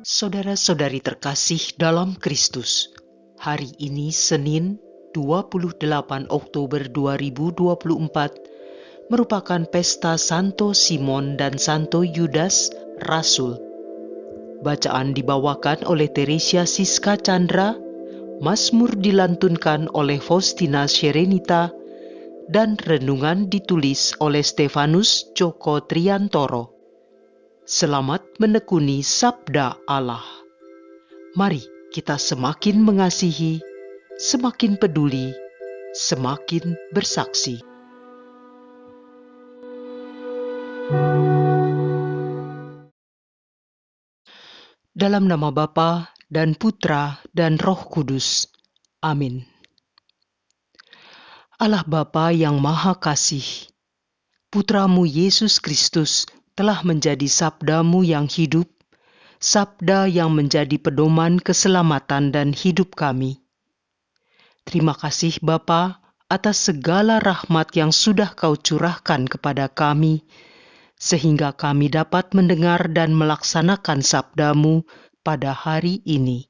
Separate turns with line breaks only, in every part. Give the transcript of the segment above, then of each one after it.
Saudara-saudari terkasih dalam Kristus, hari ini Senin 28 Oktober 2024 merupakan pesta Santo Simon dan Santo Yudas Rasul. Bacaan dibawakan oleh Teresia Siska Chandra, Mazmur dilantunkan oleh Faustina Sherenita, dan renungan ditulis oleh Stefanus Joko Triantoro. Selamat menekuni sabda Allah. Mari kita semakin mengasihi, semakin peduli, semakin bersaksi. Dalam nama Bapa dan Putra dan Roh Kudus. Amin. Allah Bapa yang Maha Kasih, Putramu Yesus Kristus telah menjadi sabdamu yang hidup, sabda yang menjadi pedoman keselamatan dan hidup kami. Terima kasih Bapa atas segala rahmat yang sudah Kau curahkan kepada kami, sehingga kami dapat mendengar dan melaksanakan sabdamu pada hari ini.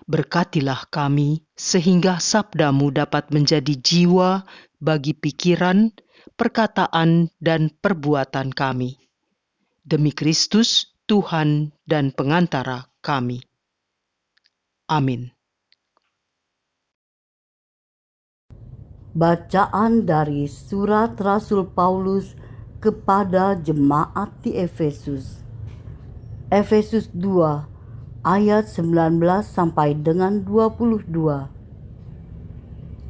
Berkatilah kami sehingga sabdamu dapat menjadi jiwa bagi pikiran, perkataan, dan perbuatan kami. Demi Kristus, Tuhan dan pengantara kami. Amin.
Bacaan dari surat Rasul Paulus kepada jemaat di Efesus. Efesus 2 ayat 19 sampai dengan 22.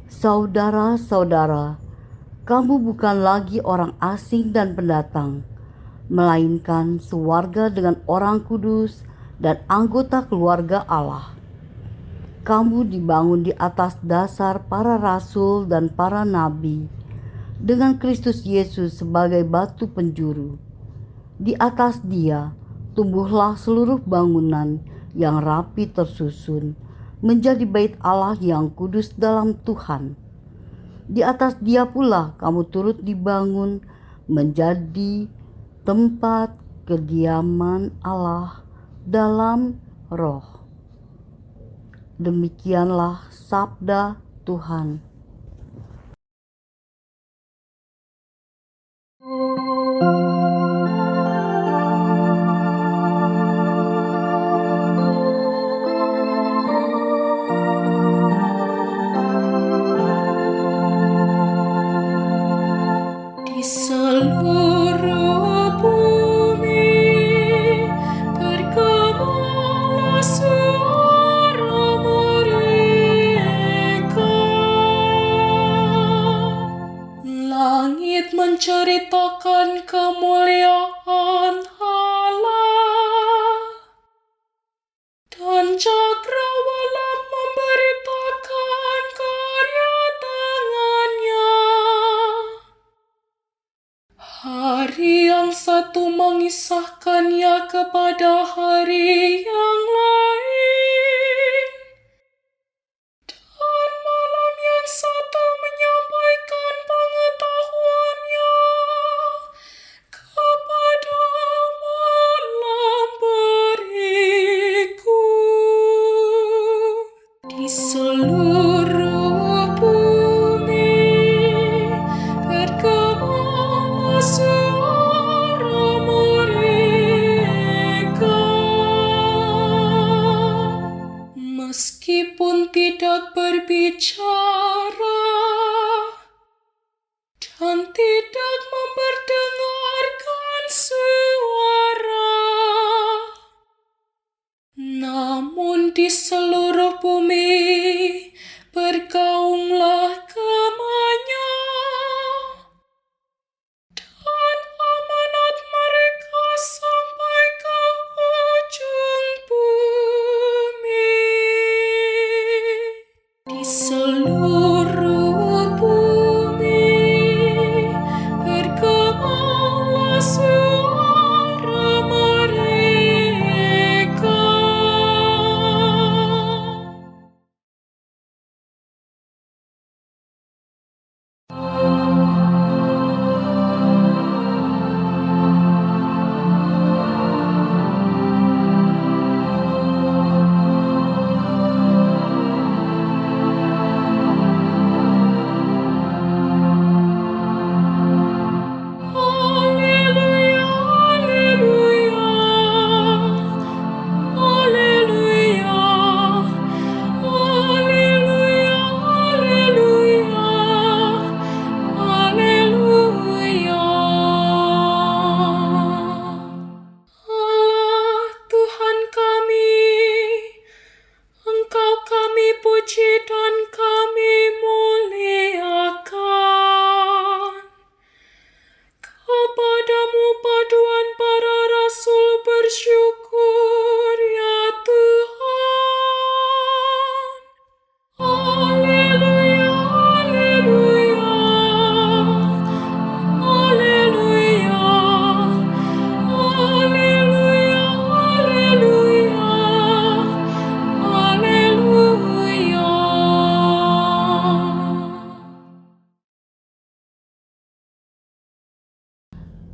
Saudara-saudara, kamu bukan lagi orang asing dan pendatang, melainkan sewarga dengan orang kudus dan anggota keluarga Allah. Kamu dibangun di atas dasar para rasul dan para nabi, dengan Kristus Yesus sebagai batu penjuru. Di atas Dia tumbuhlah seluruh bangunan yang rapi tersusun menjadi bait Allah yang kudus dalam Tuhan. Di atas Dia pula kamu turut dibangun menjadi tempat kediaman Allah dalam Roh. Demikianlah sabda Tuhan.
Di seluruh bumi bergemalah suara mereka. Langit menceritakan kemuliaan Allah, dan cakrawala memberitakan karya tangannya. Hari yang satu mengisahkannya kepada hari yang lain, dan malam yang satu menyampaikan pengetahuannya kepada malam berikut. Di seluruh bumi bergemalah suara mereka.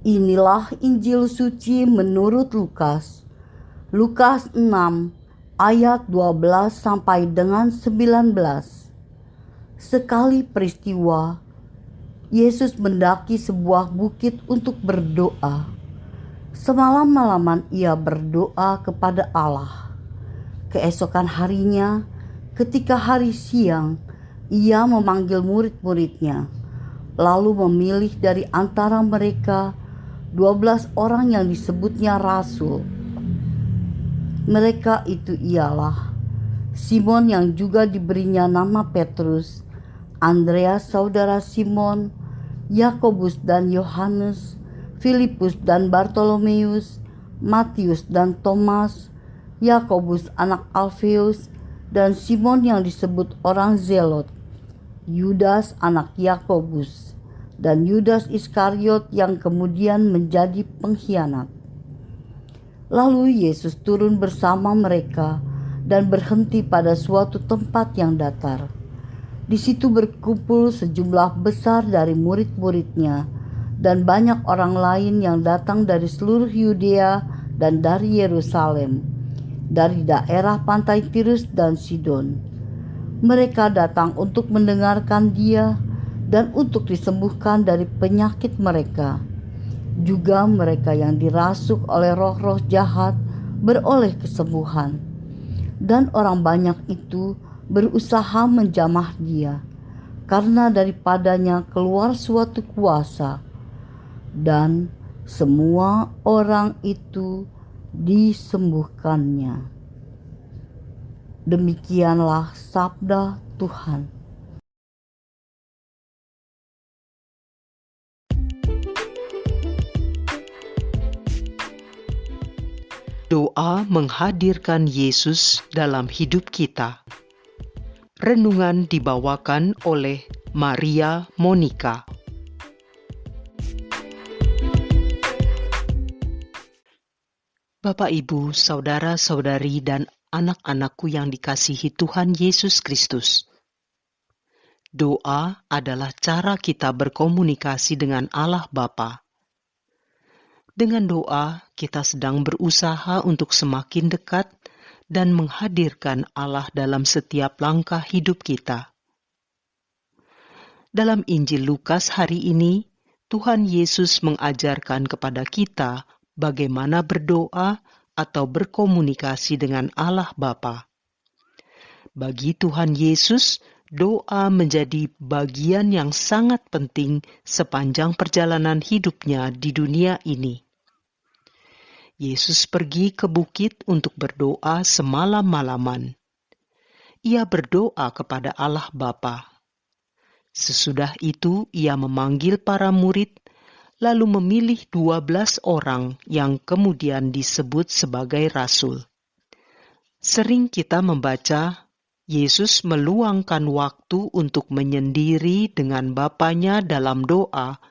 Inilah Injil suci menurut Lukas. Lukas 6 ayat 12 sampai dengan 19. Sekali peristiwa, Yesus mendaki sebuah bukit untuk berdoa. Semalam-malaman ia berdoa kepada Allah. Keesokan harinya, ketika hari siang, ia memanggil murid-muridnya, lalu memilih dari antara mereka 12 orang yang disebutnya rasul. Mereka itu ialah Simon yang juga diberinya nama Petrus, Andreas saudara Simon, Yakobus dan Yohanes, Filipus dan Bartolomeus, Matius dan Thomas, Yakobus anak Alfeus, dan Simon yang disebut orang Zelot, Yudas anak Yakobus, dan Yudas Iskariot yang kemudian menjadi pengkhianat. Lalu Yesus turun bersama mereka dan berhenti pada suatu tempat yang datar. Di situ berkumpul sejumlah besar dari murid-muridnya dan banyak orang lain yang datang dari seluruh Yudea dan dari Yerusalem, dari daerah pantai Tirus dan Sidon. Mereka datang untuk mendengarkan Dia dan untuk disembuhkan dari penyakit mereka. Juga mereka yang dirasuk oleh roh-roh jahat beroleh kesembuhan. Dan orang banyak itu berusaha menjamah Dia, karena daripadanya keluar suatu kuasa, dan semua orang itu disembuhkannya. Demikianlah sabda Tuhan.
Doa menghadirkan Yesus dalam hidup kita. Renungan dibawakan oleh Maria Monica. Bapak, Ibu, saudara-saudari, dan anak-anakku yang dikasihi Tuhan Yesus Kristus. Doa adalah cara kita berkomunikasi dengan Allah Bapa. Dengan doa, kita sedang berusaha untuk semakin dekat dan menghadirkan Allah dalam setiap langkah hidup kita. Dalam Injil Lukas hari ini, Tuhan Yesus mengajarkan kepada kita bagaimana berdoa atau berkomunikasi dengan Allah Bapa. Bagi Tuhan Yesus, doa menjadi bagian yang sangat penting sepanjang perjalanan hidupnya di dunia ini. Yesus pergi ke bukit untuk berdoa semalam-malaman. Ia berdoa kepada Allah Bapa. Sesudah itu ia memanggil para murid, lalu memilih 12 orang yang kemudian disebut sebagai rasul. Sering kita membaca, Yesus meluangkan waktu untuk menyendiri dengan Bapanya dalam doa,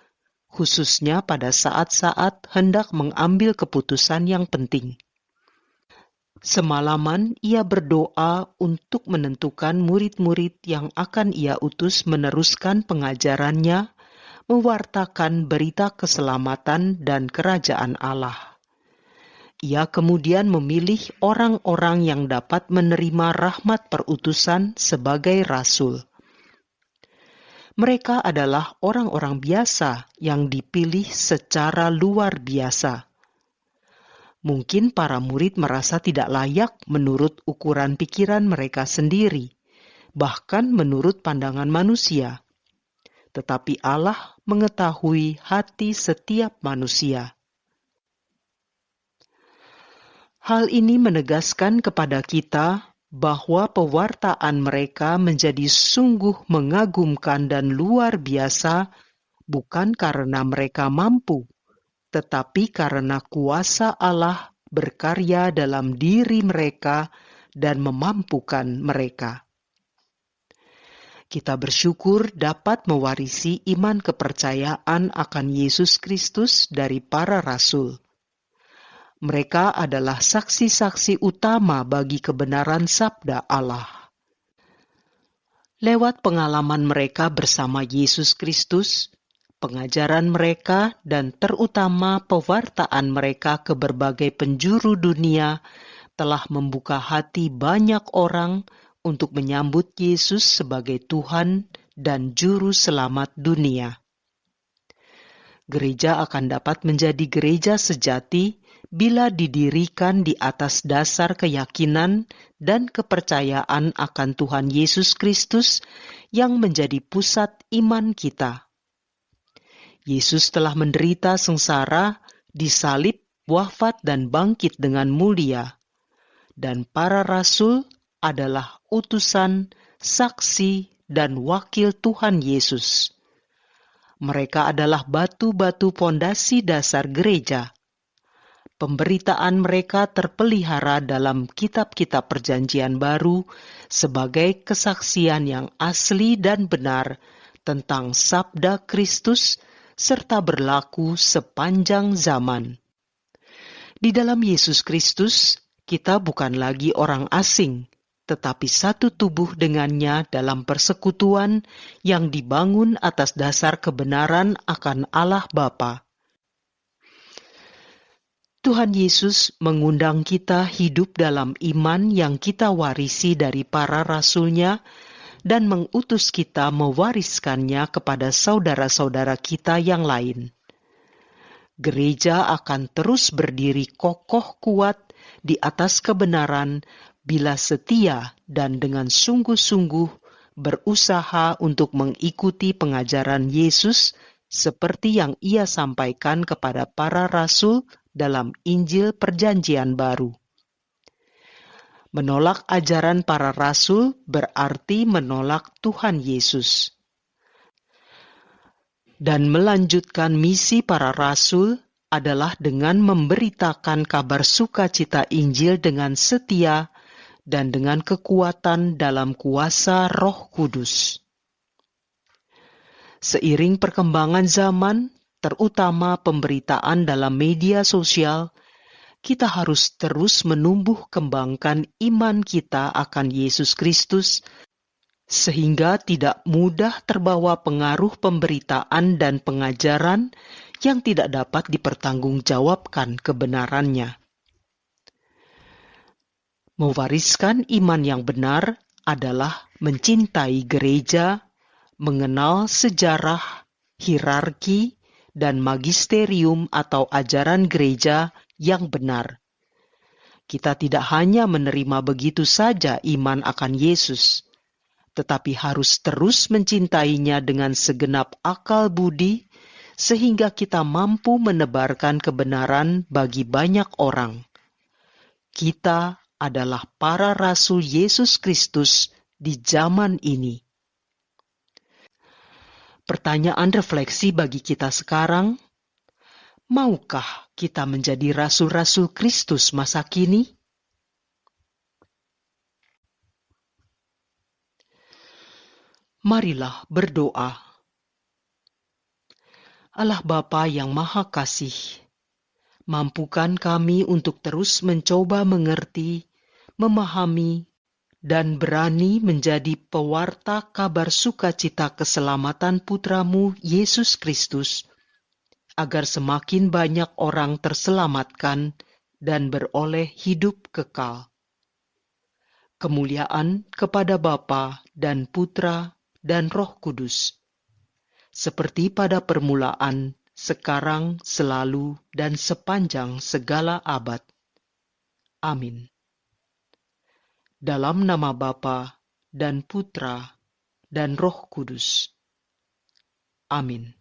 khususnya pada saat-saat hendak mengambil keputusan yang penting. Semalaman ia berdoa untuk menentukan murid-murid yang akan ia utus meneruskan pengajarannya, mewartakan berita keselamatan dan kerajaan Allah. Ia kemudian memilih orang-orang yang dapat menerima rahmat perutusan sebagai rasul. Mereka adalah orang-orang biasa yang dipilih secara luar biasa. Mungkin para murid merasa tidak layak menurut ukuran pikiran mereka sendiri, bahkan menurut pandangan manusia. Tetapi Allah mengetahui hati setiap manusia. Hal ini menegaskan kepada kita bahwa pewartaan mereka menjadi sungguh mengagumkan dan luar biasa, bukan karena mereka mampu, tetapi karena kuasa Allah berkarya dalam diri mereka dan memampukan mereka. Kita bersyukur dapat mewarisi iman kepercayaan akan Yesus Kristus dari para rasul. Mereka adalah saksi-saksi utama bagi kebenaran sabda Allah. Lewat pengalaman mereka bersama Yesus Kristus, pengajaran mereka, dan terutama pewartaan mereka ke berbagai penjuru dunia telah membuka hati banyak orang untuk menyambut Yesus sebagai Tuhan dan Juru Selamat dunia. Gereja akan dapat menjadi gereja sejati bila didirikan di atas dasar keyakinan dan kepercayaan akan Tuhan Yesus Kristus yang menjadi pusat iman kita. Yesus telah menderita sengsara, disalib, wafat, dan bangkit dengan mulia. Dan para rasul adalah utusan, saksi, dan wakil Tuhan Yesus. Mereka adalah batu-batu pondasi dasar gereja. Pemberitaan mereka terpelihara dalam kitab-kitab Perjanjian Baru sebagai kesaksian yang asli dan benar tentang sabda Kristus serta berlaku sepanjang zaman. Di dalam Yesus Kristus, kita bukan lagi orang asing, tetapi satu tubuh dengannya dalam persekutuan yang dibangun atas dasar kebenaran akan Allah Bapa. Tuhan Yesus mengundang kita hidup dalam iman yang kita warisi dari para rasul-Nya dan mengutus kita mewariskannya kepada saudara-saudara kita yang lain. Gereja akan terus berdiri kokoh kuat di atas kebenaran bila setia dan dengan sungguh-sungguh berusaha untuk mengikuti pengajaran Yesus seperti yang Ia sampaikan kepada para rasul dalam Injil Perjanjian Baru. Menolak ajaran para rasul berarti menolak Tuhan Yesus. Dan melanjutkan misi para rasul adalah dengan memberitakan kabar sukacita Injil dengan setia dan dengan kekuatan dalam kuasa Roh Kudus. Seiring perkembangan zaman, terutama pemberitaan dalam media sosial, kita harus terus menumbuh kembangkan iman kita akan Yesus Kristus, sehingga tidak mudah terbawa pengaruh pemberitaan dan pengajaran yang tidak dapat dipertanggungjawabkan kebenarannya. Mewariskan iman yang benar adalah mencintai gereja, mengenal sejarah, hierarki, dan magisterium atau ajaran gereja yang benar. Kita tidak hanya menerima begitu saja iman akan Yesus, tetapi harus terus mencintainya dengan segenap akal budi, sehingga kita mampu menebarkan kebenaran bagi banyak orang. Kita adalah para rasul Yesus Kristus di zaman ini. Pertanyaan refleksi bagi kita sekarang, maukah kita menjadi rasul-rasul Kristus masa kini? Marilah berdoa. Allah Bapa yang Maha Kasih, mampukan kami untuk terus mencoba mengerti, memahami, dan berani menjadi pewarta kabar sukacita keselamatan Putra-Mu Yesus Kristus, agar semakin banyak orang terselamatkan dan beroleh hidup kekal. Kemuliaan kepada Bapa dan Putra dan Roh Kudus, seperti pada permulaan, sekarang, selalu, dan sepanjang segala abad. Amin. Dalam nama Bapa dan Putra dan Roh Kudus. Amin.